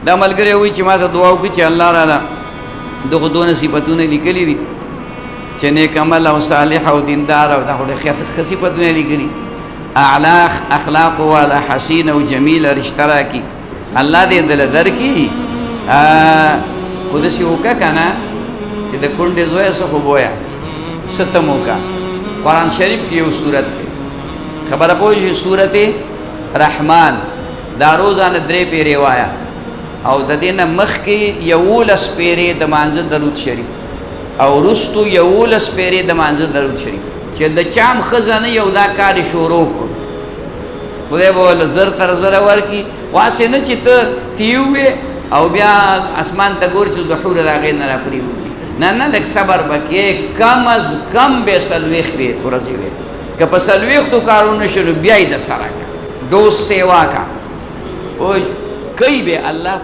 دا ملګری وایي چې ما ته دعا وکړي چې الله راله دغه دونه صفتونه لیکلي دي چې نیک عمل او صالح او دیندار او دا خو ښه صفتونه لیکلي اعلی اخلاق والا حسین او جمیل رشته راکړي الله دې دله درکړي خو داسې وکړه که نه چې د کونډې زویه څه خو بویه څه ته مو وکړه قرآن شریف کې یو صورت دی خبره پوه شئ صورت رحمان دا روزانه 3 پیرې وایه او د دې نه مخکې 11 پیرې د مانځه درود شریف او وروستو 11 پیرې د مانځه درود شریف چې د چام ښځه نه یو دا کار یې شروع کړو خدای به ورله زر تر زره ورکړي واسې نه چې ته تیو وې او بیا اسمان ته ګورې چې د حور د هغې نه راپرېوځي نه نه لږ صبر به کې کم از کم به 40 ورځې وې که په 40 کارونه شو نو بیا یې د سره کړه ډوز سیوا کا کوي به الله